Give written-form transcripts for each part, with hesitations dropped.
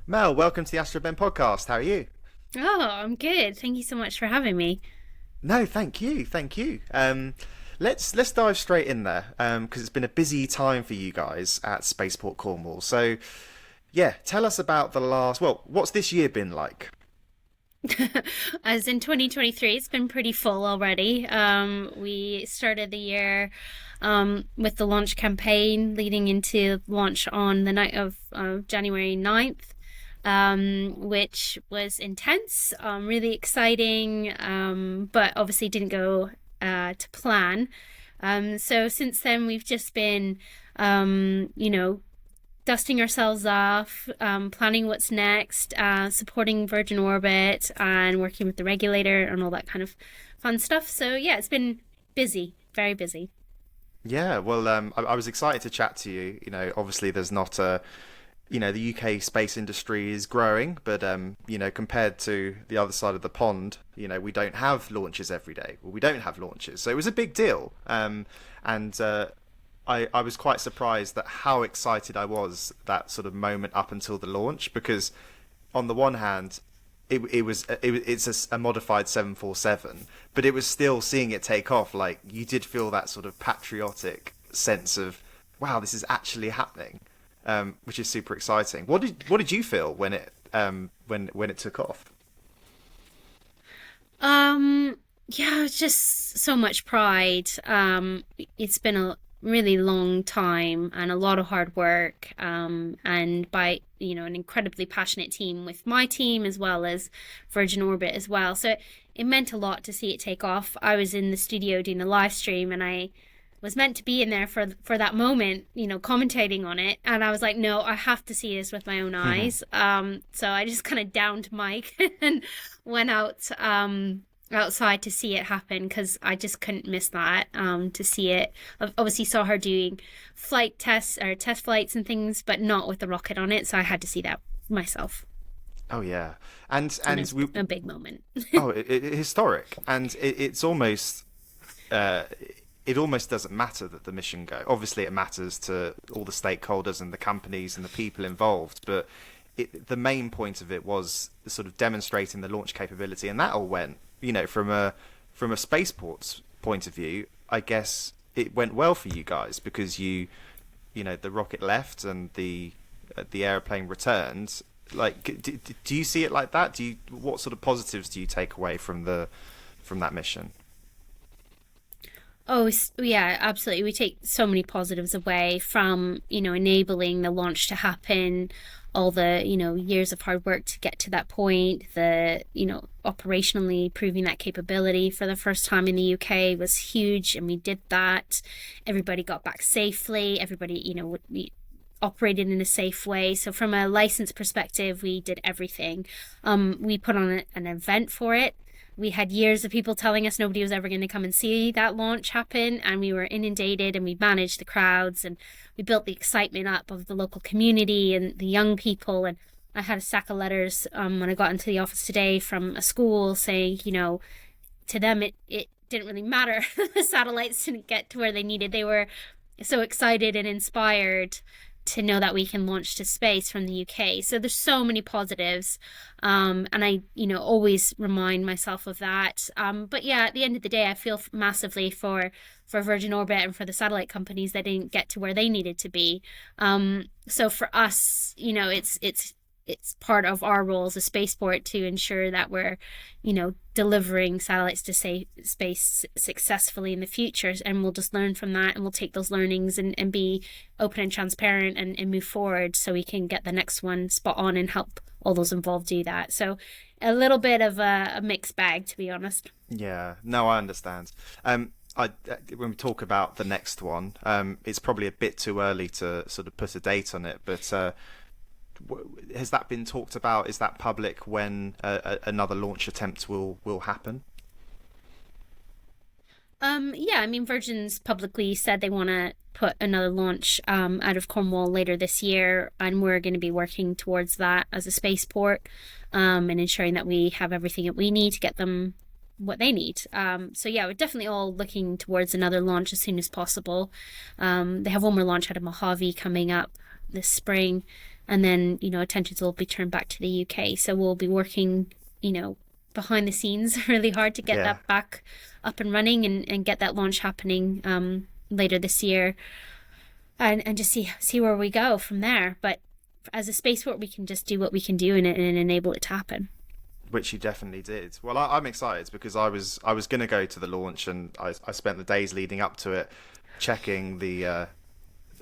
Mel, welcome to the Astroben podcast. How are you? Oh, I'm good. Thank you so much for having me. No, thank you. Let's dive straight in there because it's been a busy time for you guys at Spaceport Cornwall. So, yeah, tell us about the last. Well, what's this year been like? As in 2023, it's been pretty full already. We started the year with the launch campaign leading into launch on the night of January 9th, which was intense, really exciting, but obviously didn't go to plan. So since then, we've just been, you know, dusting ourselves off, planning what's next, supporting Virgin Orbit, and working with the regulator and all that kind of fun stuff. So yeah, it's been busy, very busy. Yeah, well, I was excited to chat to you. Obviously, there's not a the UK space industry is growing, but compared to the other side of the pond, we don't have launches every day. Well, we don't have launches, so it was a big deal. And I was quite surprised at how excited I was that sort of moment up until the launch, because on the one hand, it's a modified 747, but it was still seeing it take off. Like, you did feel that sort of patriotic sense of, wow, this is actually happening, which is super exciting. What did you feel when it took off? Yeah, it's just so much pride. It's been a really long time and a lot of hard work, and by, an incredibly passionate team with my team as well as Virgin Orbit as well. So it meant a lot to see it take off. I was in the studio doing a live stream and I was meant to be in there for that moment, commentating on it. And I was like, no, I have to see this with my own eyes. So I just kind of downed mic and went outside to see it happen because I just couldn't miss that. To see it, I obviously saw her doing flight tests or test flights and things, but not with the rocket on it. So I had to see that myself. Oh yeah, and And and we a big moment. historic, and it's almost it almost doesn't matter that the mission go. Obviously, it matters to all the stakeholders and the companies and the people involved, but the main point of it was sort of demonstrating the launch capability, and that all went, from a spaceport's point of view. I guess it went well for you guys because the rocket left and the airplane returned. Like, do you see it like that? What sort of positives do you take away from that mission? Oh, yeah, absolutely. We take so many positives away from, enabling the launch to happen, all the, years of hard work to get to that point, operationally proving that capability for the first time in the UK was huge, and we did that. Everybody got back safely. Everybody, we operated in a safe way. So from a license perspective, we did everything. We put on an event for it. We had years of people telling us nobody was ever going to come and see that launch happen, and we were inundated, and we managed the crowds, and we built the excitement up of the local community and the young people. And I had a stack of letters when I got into the office today from a school saying, to them it didn't really matter. The satellites didn't get to where they needed. They were so excited and inspired to know that we can launch to space from the UK. So there's so many positives. And I, always remind myself of that. But yeah, at the end of the day, I feel massively for Virgin Orbit and for the satellite companies that didn't get to where they needed to be. So for us, it's part of our role as a spaceport to ensure that we're, delivering satellites to space successfully in the future. And we'll just learn from that, and we'll take those learnings and be open and transparent and move forward so we can get the next one spot on and help all those involved do that. So a little bit of a mixed bag, to be honest. Yeah, no, I understand. When we talk about the next one, it's probably a bit too early to sort of put a date on it, but has that been talked about? Is that public when another launch attempt will happen? Yeah, I mean, Virgin's publicly said they want to put another launch out of Cornwall later this year, and we're going to be working towards that as a spaceport, and ensuring that we have everything that we need to get them what they need. So yeah, we're definitely all looking towards another launch as soon as possible. They have one more launch out of Mojave coming up this spring. and then, attentions will be turned back to the UK. So we'll be working, behind the scenes really hard to get Yeah. that back up and running, and get that launch happening later this year, and just see where we go from there. But as a spaceport, we can just do what we can do and enable it to happen. Which you definitely did. Well, I'm excited because I was going to go to the launch, and I spent the days leading up to it checking the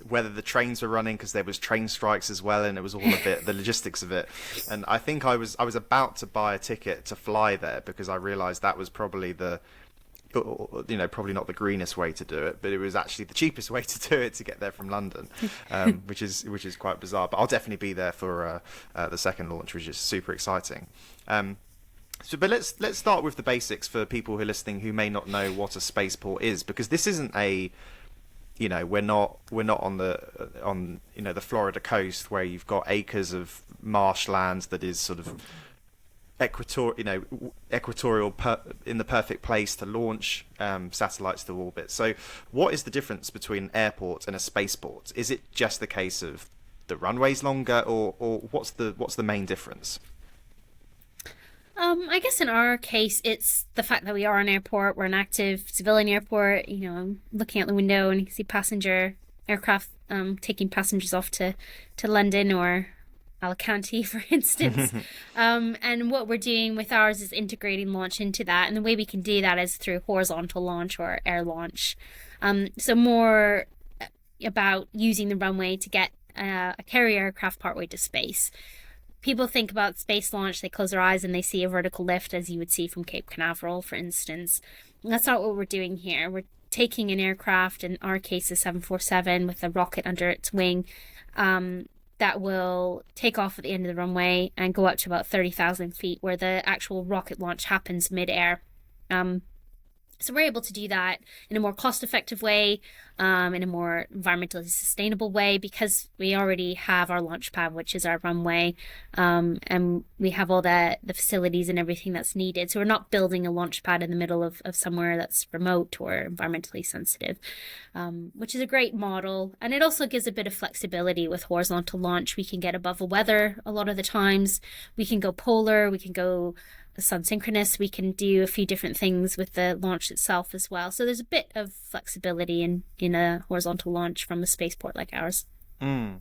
whether the trains were running, because there was train strikes as well, and it was all a bit the logistics of it. And I think I was about to buy a ticket to fly there because I realised that was probably probably not the greenest way to do it, but it was actually the cheapest way to do it to get there from London, which is quite bizarre. But I'll definitely be there for the second launch, which is super exciting. But let's start with the basics for people who are listening who may not know what a spaceport is, because this isn't we're not on the Florida coast where you've got acres of marshlands that is sort of equatorial in the perfect place to launch satellites to orbit. So what is the difference between an airport and a spaceport? Is it just the case of the runway's longer, or what's the main difference? I guess in our case, it's the fact that we are an airport. We're an active civilian airport. I'm looking out the window and you can see passenger aircraft taking passengers off to London or Alicante, for instance. And what we're doing with ours is integrating launch into that. And the way we can do that is through horizontal launch or air launch. So more about using the runway to get a carrier aircraft partway to space. People think about space launch, they close their eyes and they see a vertical lift, as you would see from Cape Canaveral, for instance. And that's not what we're doing here. We're taking an aircraft, in our case a 747 with a rocket under its wing, that will take off at the end of the runway and go up to about 30,000 feet, where the actual rocket launch happens mid-air. So we're able to do that in a more cost-effective way, in a more environmentally sustainable way, because we already have our launch pad, which is our runway, and we have all the facilities and everything that's needed. So we're not building a launch pad in the middle of somewhere that's remote or environmentally sensitive, which is a great model. And it also gives a bit of flexibility with horizontal launch. We can get above the weather a lot of the times. We can go polar, we can go sun synchronous, we can do a few different things with the launch itself as well. So there's a bit of flexibility in a horizontal launch from a spaceport like ours. And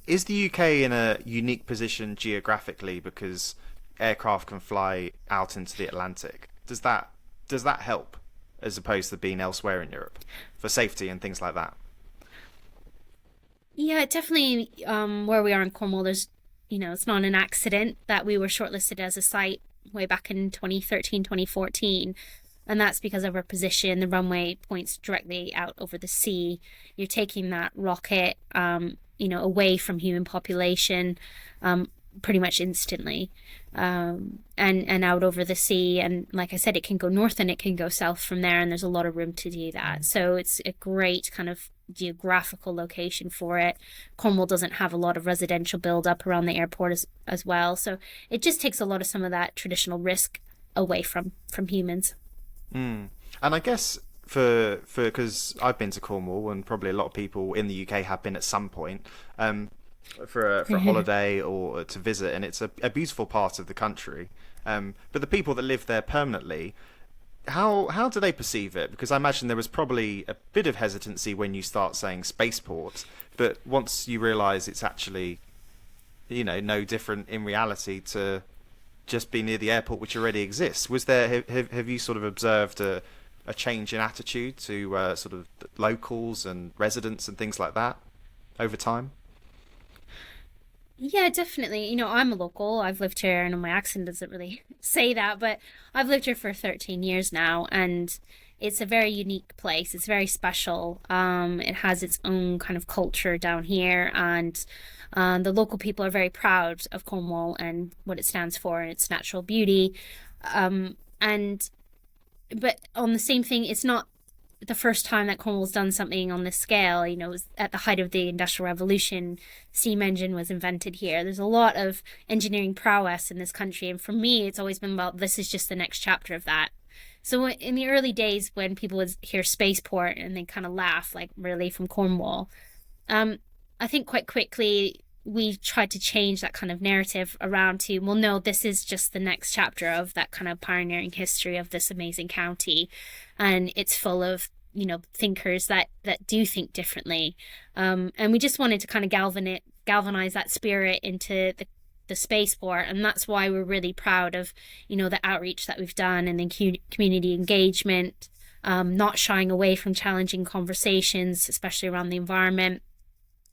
is the UK in a unique position geographically because aircraft can fly out into the Atlantic? Does that help as opposed to being elsewhere in Europe for safety and things like that? Yeah, definitely. Where we are in Cornwall, there's it's not an accident that we were shortlisted as a site way back in 2013, 2014. And that's because of our position. The runway points directly out over the sea. You're taking that rocket, away from human population, pretty much instantly, and out over the sea. And like I said, it can go north and it can go south from there. And there's a lot of room to do that. So it's a great kind of geographical location for it. Cornwall doesn't have a lot of residential build up around the airport as well. So it just takes a lot of some of that traditional risk away from humans. And I guess because I've been to Cornwall, and probably a lot of people in the UK have been at some point, for a holiday or to visit, and it's a beautiful part of the country. But the people that live there permanently, how do they perceive it? Because I imagine there was probably a bit of hesitancy when you start saying spaceport, but once you realise it's actually, no different in reality to just be near the airport, which already exists. Was there have you sort of observed a change in attitude to sort of locals and residents and things like that over time? Yeah, definitely. I'm a local. I've lived here, and my accent doesn't really say that, but I've lived here for 13 years now, and it's a very unique place. It's very special. It has its own kind of culture down here, and the local people are very proud of Cornwall and what it stands for and its natural beauty. But on the same thing, it's not the first time that Cornwall's done something on this scale. It was at the height of the Industrial Revolution. Steam engine was invented here. There's a lot of engineering prowess in this country, and for me, it's always been about this is just the next chapter of that. So in the early days, when people would hear spaceport and they kind of laugh, like, really, from Cornwall, I think quite quickly we tried to change that kind of narrative around to, well, no, this is just the next chapter of that kind of pioneering history of this amazing county. And it's full of, thinkers that do think differently. And we just wanted to kind of galvanize that spirit into the spaceport. And that's why we're really proud of, the outreach that we've done and the community engagement, not shying away from challenging conversations, especially around the environment,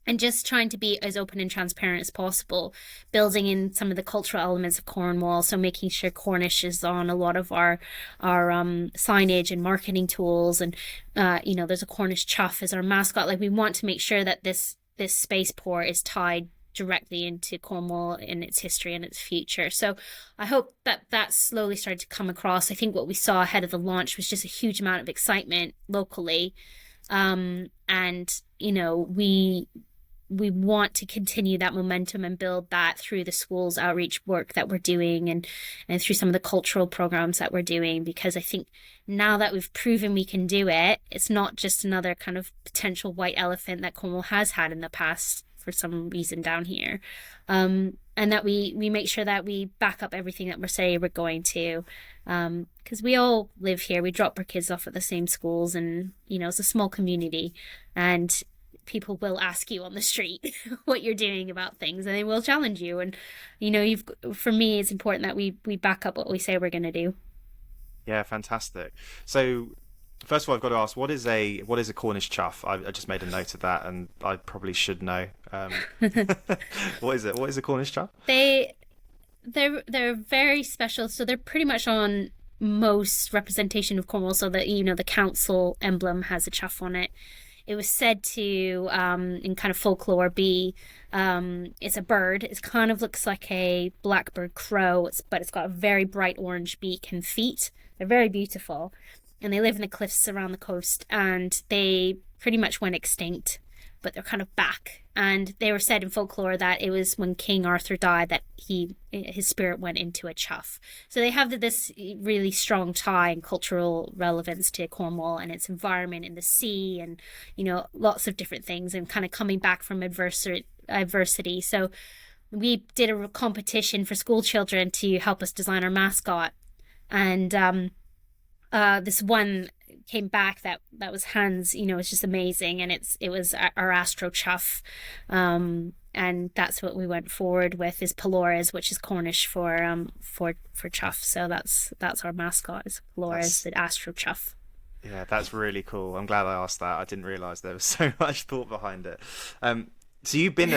and just trying to be as open and transparent as possible, building in some of the cultural elements of Cornwall. So making sure Cornish is on a lot of our signage and marketing tools. And, there's a Cornish Chough as our mascot. Like, we want to make sure that this spaceport is tied directly into Cornwall and its history and its future. So I hope that slowly started to come across. I think what we saw ahead of the launch was just a huge amount of excitement locally. We want to continue that momentum and build that through the school's outreach work that we're doing and through some of the cultural programs that we're doing, because I think now that we've proven we can do it, it's not just another kind of potential white elephant that Cornwall has had in the past for some reason down here. And that we make sure that we back up everything that we're saying we're going to, because we all live here. We drop our kids off at the same schools, and, it's a small community, and people will ask you on the street what you're doing about things, and they will challenge you. And, for me, it's important that we back up what we say we're going to do. Yeah, fantastic. So first of all, I've got to ask, what is a Cornish Chough? I just made a note of that, and I probably should know. What is it? What is a Cornish Chough? They're very special. So they're pretty much on most representation of Cornwall. So that, the council emblem has a chough on it. It was said to, in kind of folklore, be, it's a bird. It kind of looks like a blackbird crow, but it's got a very bright orange beak and feet. They're very beautiful. And they live in the cliffs around the coast, and they pretty much went extinct, but they're kind of back. And they were said in folklore that it was when King Arthur died that his spirit went into a chough. So they have this really strong tie and cultural relevance to Cornwall and its environment and the sea and, lots of different things, and kind of coming back from adversity. So we did a competition for school children to help us design our mascot. And this one came back that was Hans, it's just amazing, and it was our Astro Chough, and that's what we went forward with, is Pelores, which is Cornish for Chough. So that's our mascot, is Pelores, the Astro Chough. Yeah, that's really cool. I'm glad I asked that. I didn't realise there was so much thought behind it. So you've been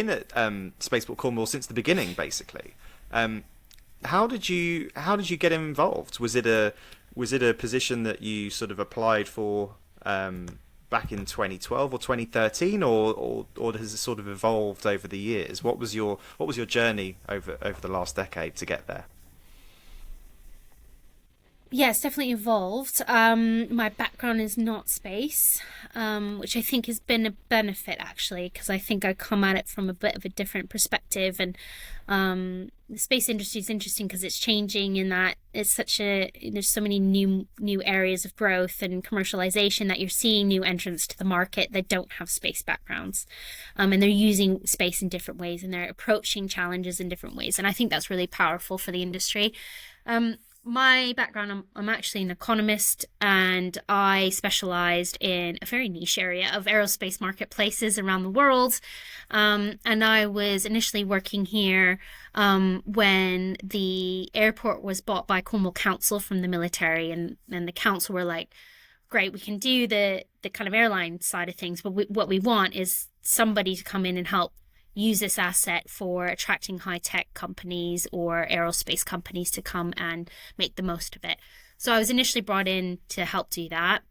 at Spaceport Cornwall since the beginning, basically. How did you get involved? Was it a position that you sort of applied for back in 2012 or 2013, or has it sort of evolved over the years? What was your journey over the last decade to get there? Yeah, it's definitely evolved. My background is not space, which I think has been a benefit, actually, because I think I come at it from a bit of a different perspective. And the space industry is interesting because it's changing in that it's there's so many new areas of growth and commercialization that you're seeing new entrants to the market that don't have space backgrounds. And they're using space in different ways, and they're approaching challenges in different ways. And I think that's really powerful for the industry. My background, I'm actually an economist, and I specialized in a very niche area of aerospace marketplaces around the world. And I was initially working here when the airport was bought by Cornwall Council from the military, and the council were like, great, we can do the kind of airline side of things, but what we want is somebody to come in and help use this asset for attracting high-tech companies or aerospace companies to come and make the most of it. So I was initially brought in to help do that.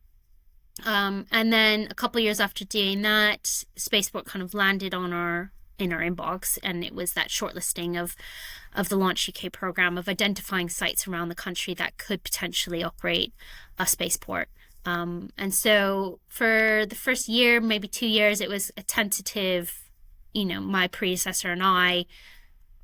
And then a couple of years after doing that, Spaceport kind of landed in our inbox, and it was that shortlisting of the Launch UK program of identifying sites around the country that could potentially operate a spaceport. And so for the first year, maybe 2 years, it was a tentative. My predecessor and I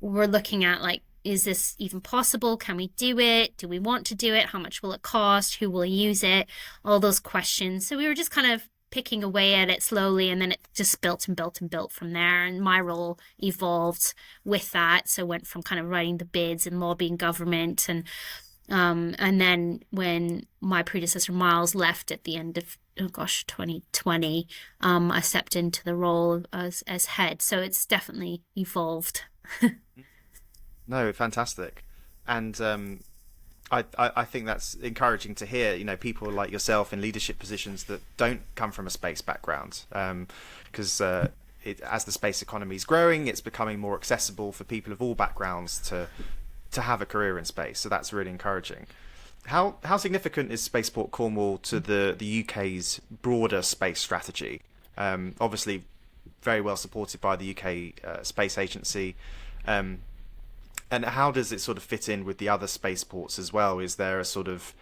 were looking at, like, is this even possible? Can we do it? Do we want to do it? How much will it cost? Who will use it? All those questions. So we were just kind of picking away at it slowly, and then it just built and built and built from there. And my role evolved with that. So went from kind of writing the bids and lobbying government, and then when my predecessor Miles left at the end of 2020, I stepped into the role as head. So it's definitely evolved. No, fantastic. And I think that's encouraging to hear, you know, people like yourself in leadership positions that don't come from a space background, because as the space economy is growing, it's becoming more accessible for people of all backgrounds to have a career in space. So that's really encouraging. How significant is Spaceport Cornwall to the UK's broader space strategy? Obviously, very well supported by the UK Space Agency. And how does it sort of fit in with the other spaceports as well? Is there a sort of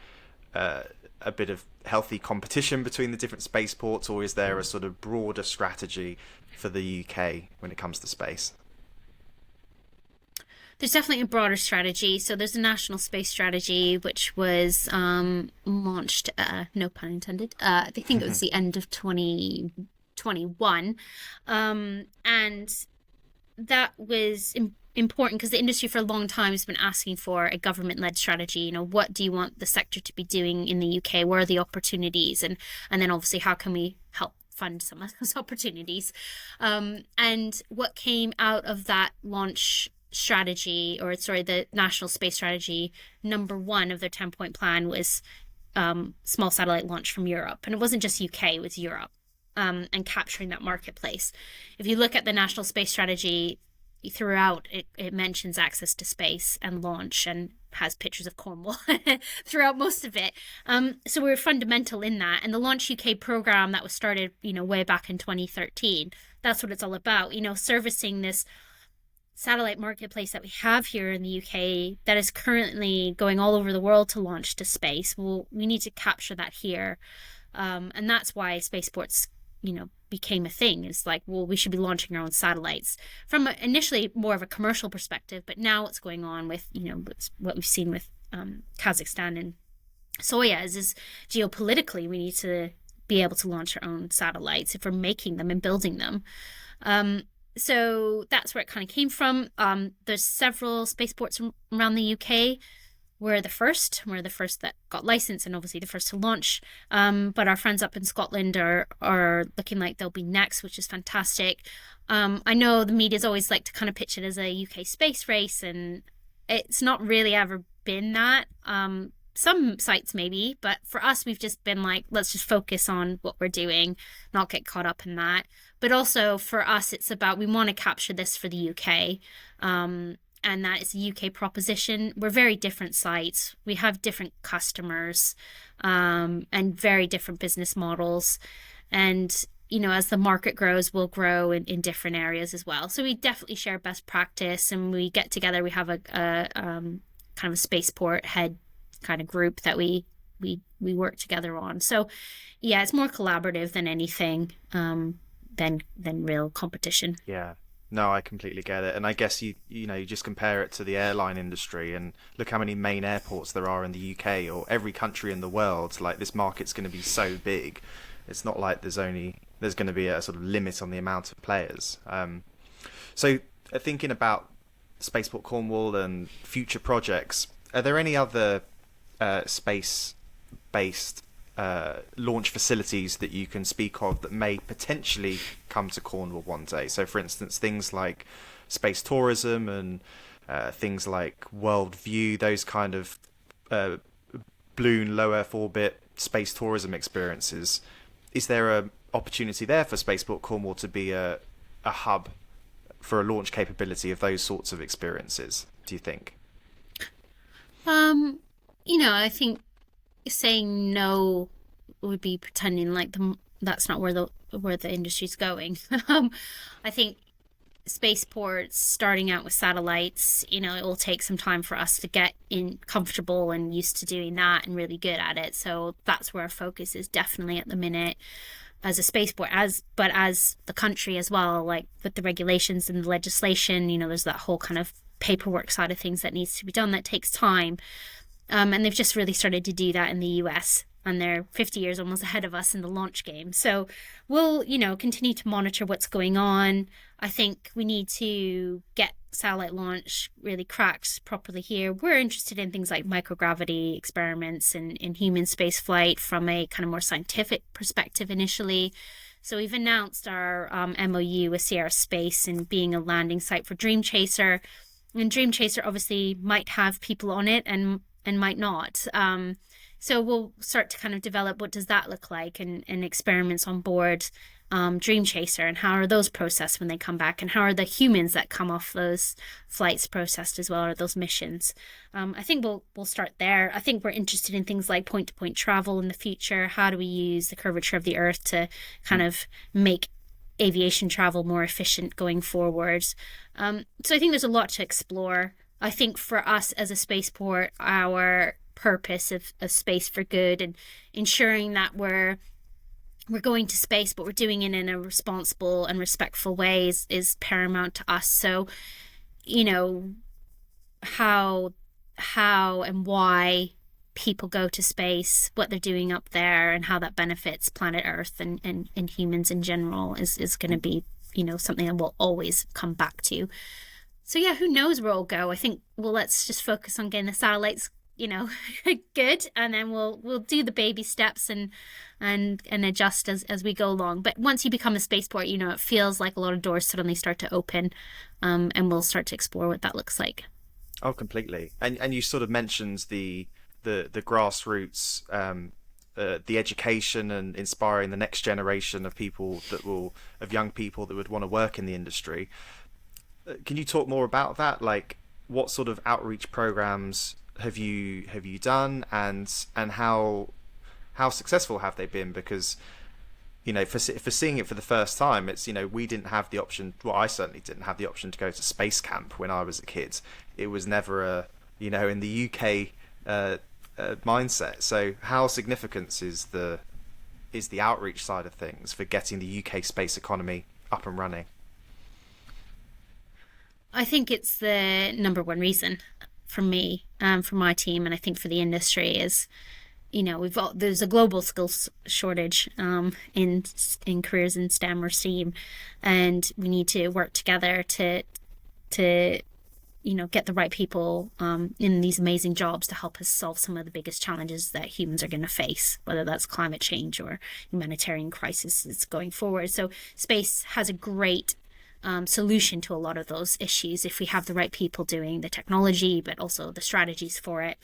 a bit of healthy competition between the different spaceports, or is there a sort of broader strategy for the UK when it comes to space? There's definitely a broader strategy. So there's a national space strategy, which was launched, no pun intended, I think it was the end of 2021. And that was important because the industry for a long time has been asking for a government-led strategy. You know, what do you want the sector to be doing in the UK? Where are the opportunities? And then obviously, how can we help fund some of those opportunities? And what came out of that launch strategy, the national space strategy, number one of their 10-point plan was small satellite launch from Europe. And it wasn't just UK, it was Europe, and capturing that marketplace. If you look at the national space strategy throughout, it mentions access to space and launch and has pictures of Cornwall throughout most of it. So we're fundamental in that. And the Launch UK program that was started, way back in 2013, that's what it's all about, servicing this satellite marketplace that we have here in the UK that is currently going all over the world to launch to space. Well, we need to capture that here. And that's why spaceports, became a thing. It's like, well, we should be launching our own satellites from initially more of a commercial perspective, but now what's going on with, what we've seen with Kazakhstan and Soyuz is geopolitically, we need to be able to launch our own satellites if we're making them and building them. So that's where it kind of came from. There's several spaceports around the UK. We're the first that got licensed and obviously the first to launch. But our friends up in Scotland are looking like they'll be next, which is fantastic. I know the media's always like to kind of pitch it as a UK space race, and it's not really ever been that. Some sites maybe, but for us, we've just been like, let's just focus on what we're doing, not get caught up in that. But also for us, it's about, we want to capture this for the UK. And that is a UK proposition. We're very different sites. We have different customers, and very different business models. And, as the market grows, we'll grow in different areas as well. So we definitely share best practice, and we get together. We have a kind of a spaceport head kind of group that we work together on. So yeah, it's more collaborative than anything, than real competition. Yeah. No, I completely get it. And I guess you just compare it to the airline industry and look how many main airports there are in the UK or every country in the world. Like, this market's going to be so big. It's not like there's going to be a sort of limit on the amount of players. So thinking about Spaceport Cornwall and future projects, are there any other space-based launch facilities that you can speak of that may potentially come to Cornwall one day? So, for instance, things like space tourism and things like World View, those kind of balloon, low Earth orbit space tourism experiences. Is there an opportunity there for Spaceport Cornwall to be a hub for a launch capability of those sorts of experiences, do you think? I think saying no would be pretending like that's not where the industry's going. I think spaceports starting out with satellites, it will take some time for us to get in comfortable and used to doing that and really good at it. So that's where our focus is definitely at the minute as a spaceport, but as the country as well, like with the regulations and the legislation, there's that whole kind of paperwork side of things that needs to be done that takes time. And they've just really started to do that in the US. and they're 50 years almost ahead of us in the launch game. So we'll, continue to monitor what's going on. I think we need to get satellite launch really cracked properly here. We're interested in things like microgravity experiments and in human space flight from a kind of more scientific perspective initially. So we've announced our MOU with Sierra Space and being a landing site for Dream Chaser. And Dream Chaser obviously might have people on it and might not. So we'll start to kind of develop what does that look like and experiments on board Dream Chaser, and how are those processed when they come back, and how are the humans that come off those flights processed as well, or those missions. I think we'll start there. I think we're interested in things like point-to-point travel in the future. How do we use the curvature of the Earth to kind of make aviation travel more efficient going forward? So I think there's a lot to explore. I think for us as a spaceport, our purpose of space for good and ensuring that we're going to space, but we're doing it in a responsible and respectful way is paramount to us. So, how and why people go to space, what they're doing up there, and how that benefits planet Earth and humans in general is going to be, something that we'll always come back to. So yeah, who knows where it'll go? I think, let's just focus on getting the satellites good, and then we'll do the baby steps and adjust as we go along. But once you become a spaceport, it feels like a lot of doors suddenly start to open, and we'll start to explore what that looks like. Oh, completely. And you sort of mentioned the grassroots, the education and inspiring the next generation of young people that would want to work in the industry. Can you talk more about that? Like, what sort of outreach programs have you done, and how successful have they been? Because for seeing it for the first time, it's we didn't have the option. Well, I certainly didn't have the option to go to space camp when I was a kid. It was never a in the UK mindset. So how significant is the outreach side of things for getting the UK space economy up and running? I think it's the number one reason for me, for my team, and I think for the industry is, there's a global skills shortage in careers in STEM or STEAM, and we need to work together to get the right people in these amazing jobs to help us solve some of the biggest challenges that humans are going to face, whether that's climate change or humanitarian crises going forward. So space has a great solution to a lot of those issues if we have the right people doing the technology, but also the strategies for it.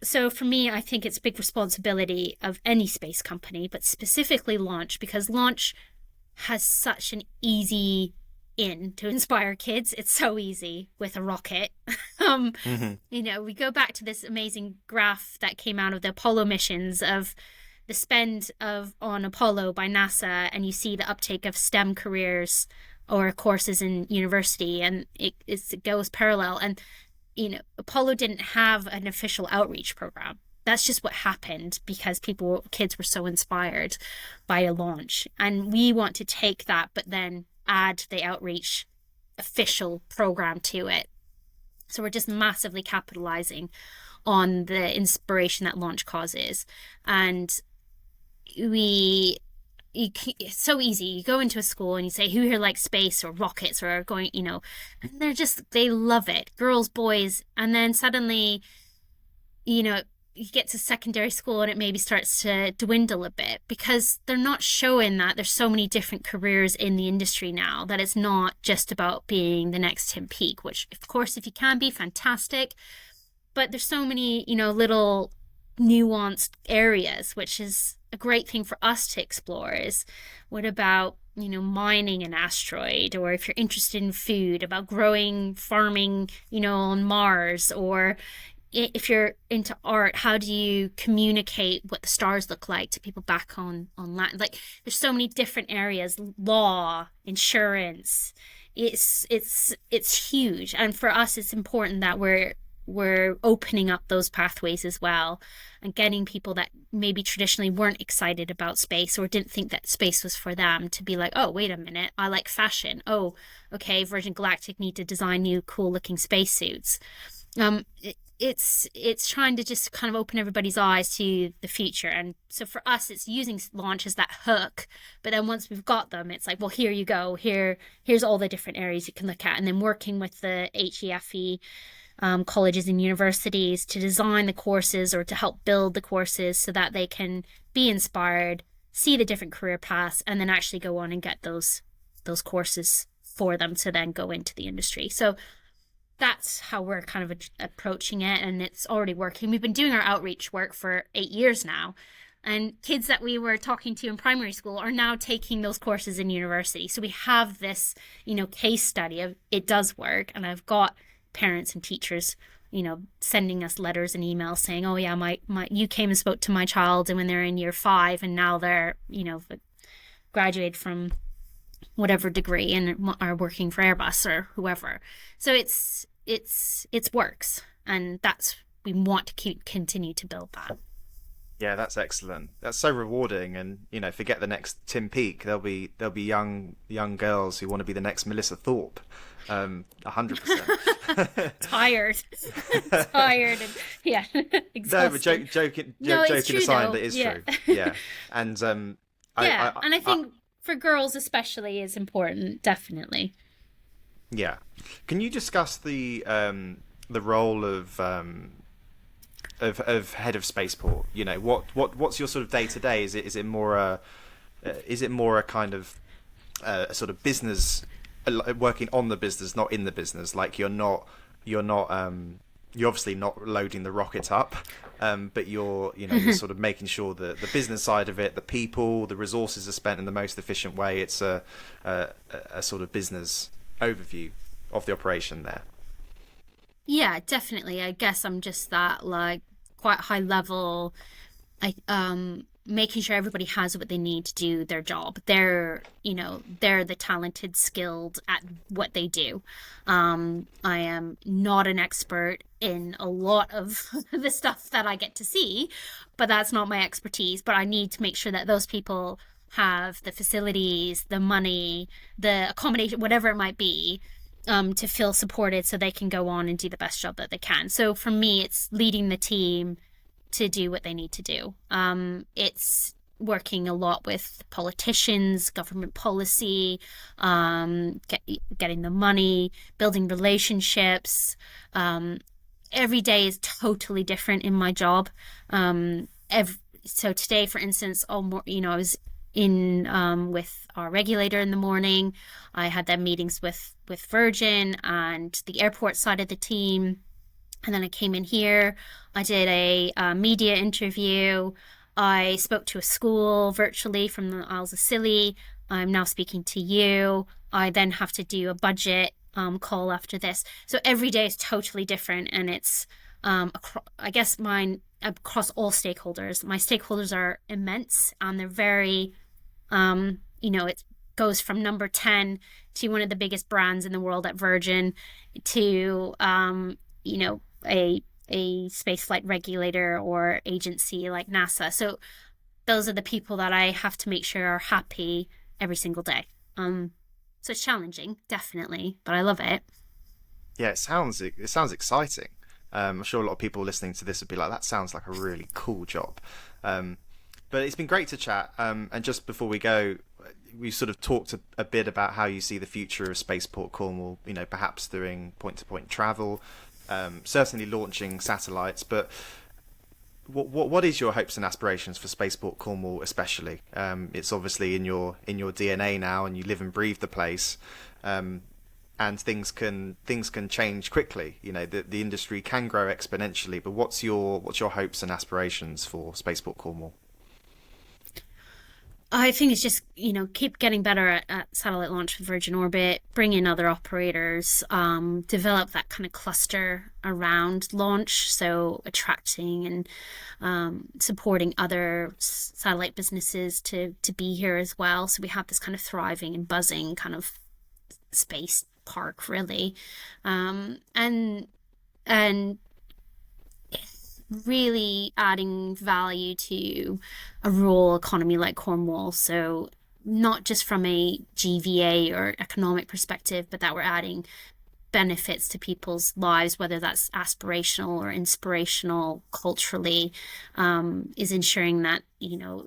So for me, I think it's a big responsibility of any space company, but specifically launch, because launch has such an easy in to inspire kids. It's so easy with a rocket. We go back to this amazing graph that came out of the Apollo missions of the spend on Apollo by NASA, and you see the uptake of STEM careers or courses in university, and it goes parallel. And Apollo didn't have an official outreach program. That's just what happened because kids were so inspired by a launch, and we want to take that but then add the outreach official program to it. So we're just massively capitalizing on the inspiration that launch causes. And it's so easy. You go into a school and you say, who here likes space or rockets or going, and they love it. Girls, boys. And then suddenly, you get to secondary school and it maybe starts to dwindle a bit because they're not showing that there's so many different careers in the industry now, that it's not just about being the next Tim Peake, which of course, if you can be, fantastic. But there's so many, little nuanced areas, which is a great thing for us to explore. Is what about mining an asteroid, or if you're interested in food, about growing, farming on Mars, or if you're into art, how do you communicate what the stars look like to people back on land? Like, there's so many different areas. Law, insurance, it's huge. And for us, it's important that we're opening up those pathways as well, and getting people that maybe traditionally weren't excited about space or didn't think that space was for them to be like, oh, wait a minute, I like fashion. Oh, okay, Virgin Galactic need to design new cool looking spacesuits. it's trying to just kind of open everybody's eyes to the future. And so for us, it's using launch as that hook. But then once we've got them, it's like, well, here you go. Here's all the different areas you can look at. And then working with the HEFE colleges and universities to design the courses or to help build the courses so that they can be inspired, see the different career paths, and then actually go on and get those courses for them to then go into the industry. So that's how we're kind of approaching it, and it's already working. We've been doing our outreach work for 8 years now, and kids that we were talking to in primary school are now taking those courses in university. So we have this, case study of it does work, and I've got parents and teachers, sending us letters and emails saying, oh yeah, my you came and spoke to my child, and when they're in year 5, and now they're, graduated from whatever degree and are working for Airbus or whoever. So it's works, and we want to continue to build that. Yeah, that's excellent. That's so rewarding, and forget the next Tim Peake. There'll be young girls who want to be the next Melissa Thorpe. 100%. Tired, and yeah, exhausted. No, but joking aside, that is true. Yeah, and I think for girls especially is important, definitely. Yeah, can you discuss the role of head of spaceport? What's your sort of day to day? Is it more a kind of a sort of business, working on the business, not in the business? Like you're obviously not loading the rockets up, but you're sort of making sure that the business side of it, the people, the resources are spent in the most efficient way. It's a sort of business overview of the operation there. Yeah, definitely. I guess I'm just that quite high level. Making sure everybody has what they need to do their job. They're the talented, skilled at what they do. I am not an expert in a lot of the stuff that I get to see, but that's not my expertise. But I need to make sure that those people have the facilities, the money, the accommodation, whatever it might be, to feel supported so they can go on and do the best job that they can. So for me, it's leading the team to do what they need to do. It's working a lot with politicians, government policy, getting the money, building relationships. Every day is totally different in my job. So today, for instance, I was in with our regulator in the morning. I had them meetings with Virgin and the airport side of the team. And then I came in here, I did a media interview, I spoke to a school virtually from the Isles of Scilly, I'm now speaking to you, I then have to do a budget call after this. So every day is totally different, and it's, I guess mine, across all stakeholders. My stakeholders are immense, and they're very, it goes from number 10 to one of the biggest brands in the world at Virgin to, a spaceflight regulator or agency like NASA. So those are the people that I have to make sure are happy every single day. So it's challenging, definitely, but I love it. Yeah, it sounds exciting. I'm sure a lot of people listening to this would be like, that sounds like a really cool job. But it's been great to chat. And just before we go, we sort of talked a bit about how you see the future of Spaceport Cornwall, perhaps doing point-to-point travel, certainly launching satellites, but what is your hopes and aspirations for Spaceport Cornwall especially? It's obviously in your DNA now, and you live and breathe the place, and things can change quickly. The industry can grow exponentially, but what's your hopes and aspirations for Spaceport Cornwall? I think it's just, keep getting better at satellite launch with Virgin Orbit, bring in other operators, develop that kind of cluster around launch, so attracting and supporting other satellite businesses to be here as well. So we have this kind of thriving and buzzing kind of space park, really. And really adding value to a rural economy like Cornwall. So not just from a GVA or economic perspective, but that we're adding benefits to people's lives, whether that's aspirational or inspirational culturally, is ensuring that,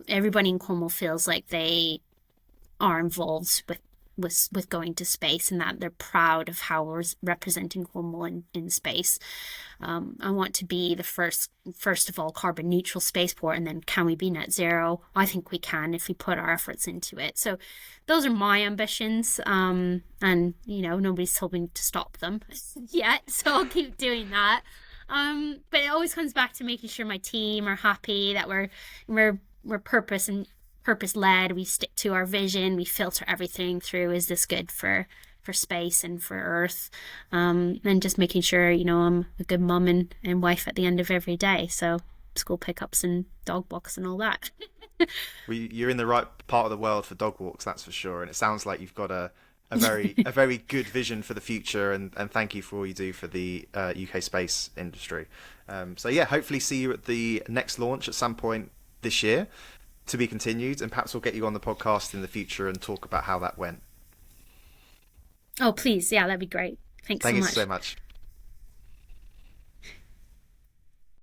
everybody in Cornwall feels like they are involved with going to space, and that they're proud of how we're representing Cornwall in space. I want to be the first of all carbon neutral spaceport, and then can we be net zero? I think we can if we put our efforts into it. So those are my ambitions, and nobody's told me to stop them yet, so I'll keep doing that. But it always comes back to making sure my team are happy, that we're purpose-led, we stick to our vision, we filter everything through, is this good for space and for Earth, and just making sure, I'm a good mum and wife at the end of every day, so school pickups and dog walks and all that. Well, you're in the right part of the world for dog walks, that's for sure, and it sounds like you've got a very good vision for the future, and thank you for all you do for the UK space industry. So yeah, hopefully see you at the next launch at some point this year, to be continued, and perhaps we'll get you on the podcast in the future and talk about how that went. Oh, please. Yeah, that'd be great. Thanks so much. Thank you so much.